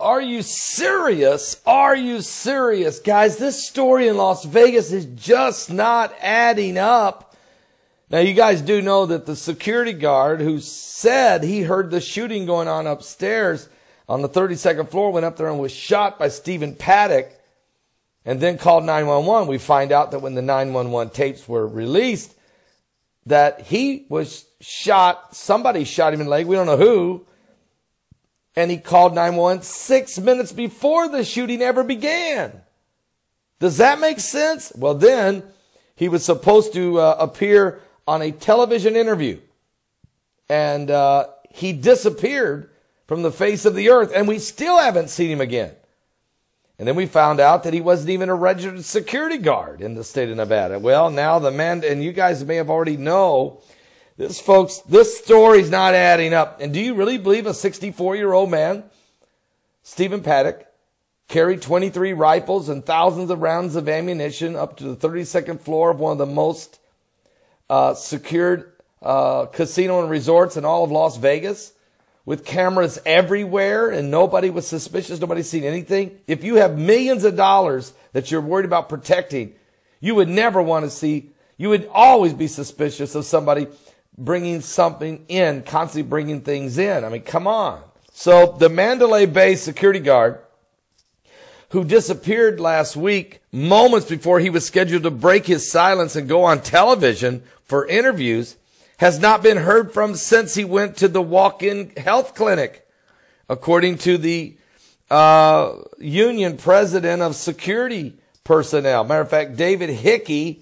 Are you serious? Are you serious? Guys, this story in Las Vegas is just not adding up. Now, you guys do know that the security guard who said he heard the shooting going on upstairs on the 32nd floor went up there and was shot by Stephen Paddock and then called 911. We find out that when the 911 tapes were released, that he was shot. Somebody shot him in the leg. We don't know who. And he called 911 6 minutes before the shooting ever began. Does that make sense? Well, then he was supposed to appear on a television interview. And he disappeared from the face of the earth. And we still haven't seen him again. And then we found out that he wasn't even a registered security guard in the state of Nevada. Well, now the man, and you guys may have already know, this, folks, this story's not adding up. And do you really believe a 64-year-old man, Stephen Paddock, carried 23 rifles and thousands of rounds of ammunition up to the 32nd floor of one of the most secured casino and resorts in all of Las Vegas, with cameras everywhere and nobody was suspicious, nobody's seen anything? If you have millions of dollars that you're worried about protecting, you would never want to see, you would always be suspicious of somebody bringing something in, constantly bringing things in. I mean, come on. So the Mandalay Bay security guard, who disappeared last week, moments before he was scheduled to break his silence and go on television for interviews, has not been heard from since he went to the walk-in health clinic, according to the union president of security personnel. Matter of fact, David Hickey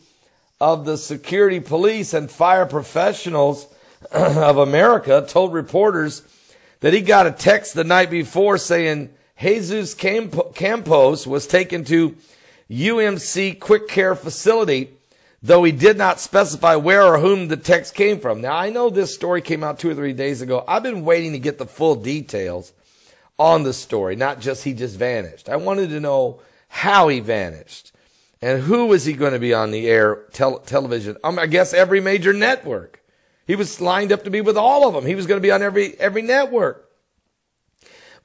of the Security Police and Fire Professionals of America told reporters that he got a text the night before saying Jesus Campos was taken to UMC Quick Care Facility, though he did not specify where or whom the text came from. Now, I know this story came out 2 or 3 days ago. I've been waiting to get the full details on the story, not just he just vanished. I wanted to know how he vanished and who was he going to be on the air television. I guess every major network. He was lined up to be with all of them. He was going to be on every network.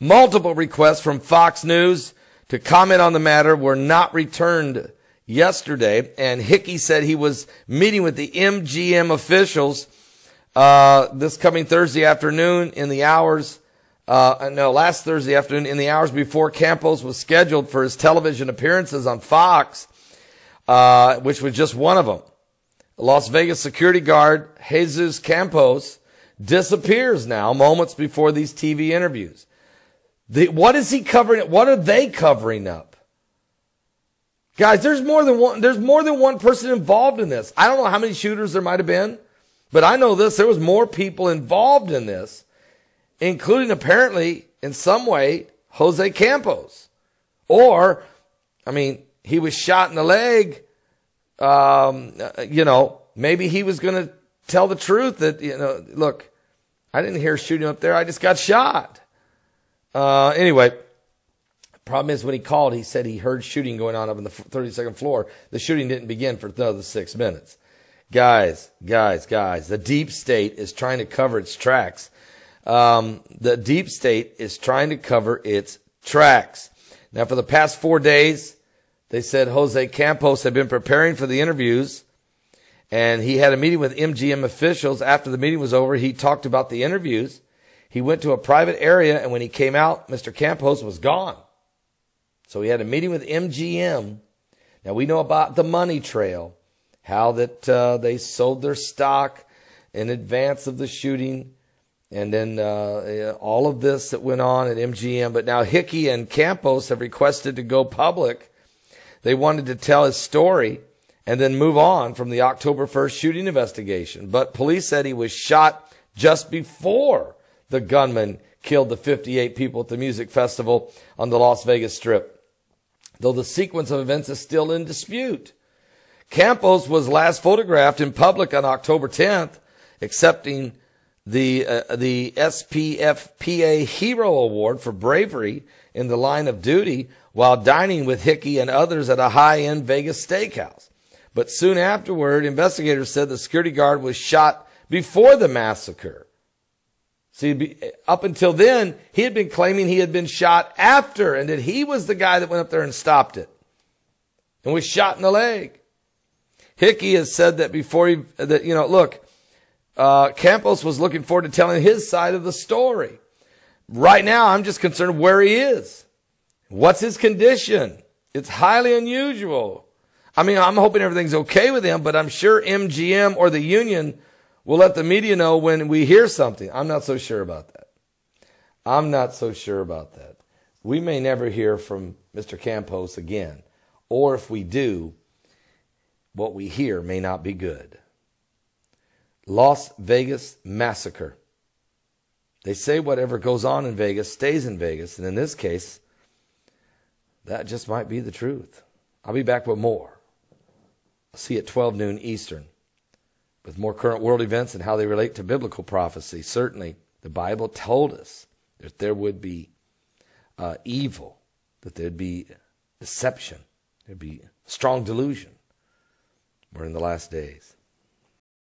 Multiple requests from Fox News to comment on the matter were not returned yesterday, and Hickey said he was meeting with the MGM officials this coming Thursday afternoon in the hours, last Thursday afternoon in the hours before Campos was scheduled for his television appearances on Fox, which was just one of them. Las Vegas security guard Jesus Campos disappears now moments before these TV interviews. What is he covering? What are they covering up? Guys, there's more than one person involved in this. I don't know how many shooters there might have been, but I know this. There was more people involved in this, including apparently in some way Jose Campos. Or, I mean, he was shot in the leg. Maybe he was going to tell the truth that, look, I didn't hear shooting up there. I just got shot. Anyway. Problem is, when he called, he said he heard shooting going on up on the 32nd floor. The shooting didn't begin for another 6 minutes. Guys, the deep state is trying to cover its tracks. The deep state is trying to cover its tracks. Now, for the past 4 days, they said Jose Campos had been preparing for the interviews, and he had a meeting with MGM officials. After the meeting was over, he talked about the interviews. He went to a private area, and when he came out, Mr. Campos was gone. So he had a meeting with MGM. Now, we know about the money trail, how that they sold their stock in advance of the shooting, and then all of this that went on at MGM. But now Hickey and Campos have requested to go public. They wanted to tell his story and then move on from the October 1st shooting investigation. But police said he was shot just before the gunman killed the 58 people at the music festival on the Las Vegas Strip, though the sequence of events is still in dispute. Campos was last photographed in public on October 10th, accepting the SPFPA Hero Award for bravery in the line of duty while dining with Hickey and others at a high-end Vegas steakhouse. But soon afterward, investigators said the security guard was shot before the massacre. See, up until then, he had been claiming he had been shot after, and that he was the guy that went up there and stopped it and was shot in the leg. Hickey has said that before Campos was looking forward to telling his side of the story. Right now, I'm just concerned where he is. What's his condition? It's highly unusual. I mean, I'm hoping everything's okay with him, but I'm sure MGM or the union will let the media know when we hear something. I'm not so sure about that. We may never hear from Mr. Campos again. Or if we do, what we hear may not be good. Las Vegas massacre. They say whatever goes on in Vegas stays in Vegas. And in this case, that just might be the truth. I'll be back with more. I'll see you at 12 noon Eastern with more current world events and how they relate to biblical prophecy. Certainly, the Bible told us that there would be evil, that there'd be deception, there'd be strong delusion. We're in the last days.